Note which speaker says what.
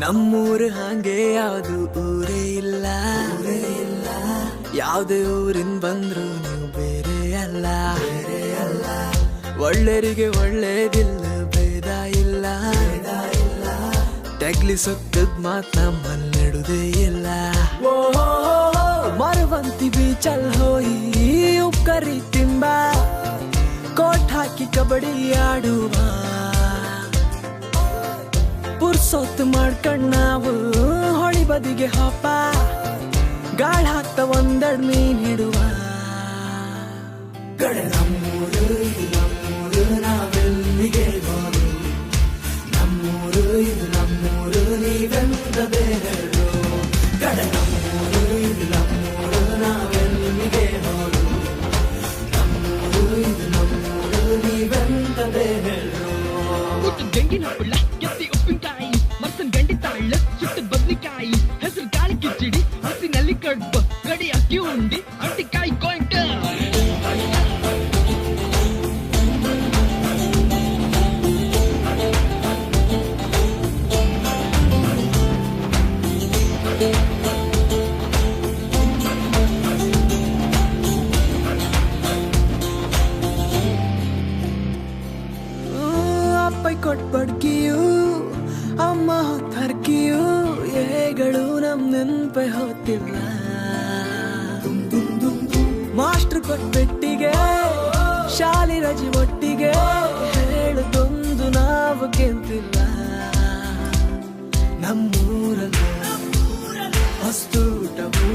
Speaker 1: ನಮ್ಮೂರು ಹಾಗೆ ಯಾವುದು ಊರೇ ಇಲ್ಲ, ಯಾವುದೇ ಊರಿನ ಬಂದ್ರು ನೀವು ಬೇರೆ ಅಲ್ಲ. ಒಳ್ಳೆರಿಗೆ ಒಳ್ಳೇದಿಲ್ಲ, ಭೇದ ಇಲ್ಲ. ತಗ್ಲಿ ಸೊಕ್ಕದ್ ಮಾತ್ ನಮ್ಮಲ್ಲಿಡುದೇ ಇಲ್ಲ. ಮರವಂತಿ ಬೀಚಲ್ ಹೋಯಿ ಉಕ್ಕರಿ ತಿಂಬ, ಕೋಟ್ ಹಾಕಿ ಕಬಡ್ಡಿ ಆಡುವ. ಪುರ್ಸೊತ್ತು ಮಾಡ್ಕೊಂಡ್ ನಾವು ಹೊಳಿ ಬದಿಗೆ ಹಪ್ಪ, ಗಾಳ್ ಹಾಕ್ತ ಒಂದೆರಡು ಮೀನ್ ಹಿಡುವ. ಕಡೆ ನಮ್ಮೂರು ಇದು ನಮ್ಮೂರು, ನಾವೆಲ್ಲಿಗೆ ಹೋರು. ನಮ್ಮೂರು ಇದು ನಮ್ಮೂರು, ನೀವೆಂದ ಬೇರೆರು. ಕಡೆ ನಮ್ಮೂರು ಇದು ನಮ್ಮೂರು, ನಾವೆಲ್ಲಿಗೆ ಹೋರು. ನಮ್ಮೂರು ಇದು ನಮ್ಮೂರು, ನೀವೆಂದ ಬೇರೆರು.
Speaker 2: ಗಂಗಿನ ಹುಳ್ಳ ಕೆತ್ತಿ ಉಪ್ಪಿನಕಾಯಿ, ಮರ್ಸನ್ ಗಂಡಿ ತಾಳ್ಳ ಸುಟ್ಟದ ಬದ್ನಿಕಾಯಿ, ಹೆಸರು ಗಾಳಿ ಕಿಚಡಿ, ಹಸಿನಲ್ಲಿ ಕಡ್ಬ, ಗಡಿ ಅಕ್ಕಿ ಉಂಡಿ, ಅಂಟಿಕಾಯಿ ಕೊಯ್ಕ.
Speaker 1: ಅಪ್ಪ ಕೊಟ್ಬಡ್ಕಿಯು, ಅಮ್ಮ ಹೊತ್ತರ್ಕಿಯು, ಏಗಳು ನಮ್ ನೆನ್ಪೆ ಹೊತ್ತಿಲ್ಲ. ಮಾಸ್ಟರ್ ಕೊಟ್ಬೆಟ್ಟಿಗೆ, ಶಾಲೆ ರಜೆ ಒಟ್ಟಿಗೆ, ಹೇಳುದೊಂದು ನಾವು ಕೆಂತಿಲ್ಲ. ನಮ್ಮೂರಲ್ಲ ಹೊಸ್ತೂಟವು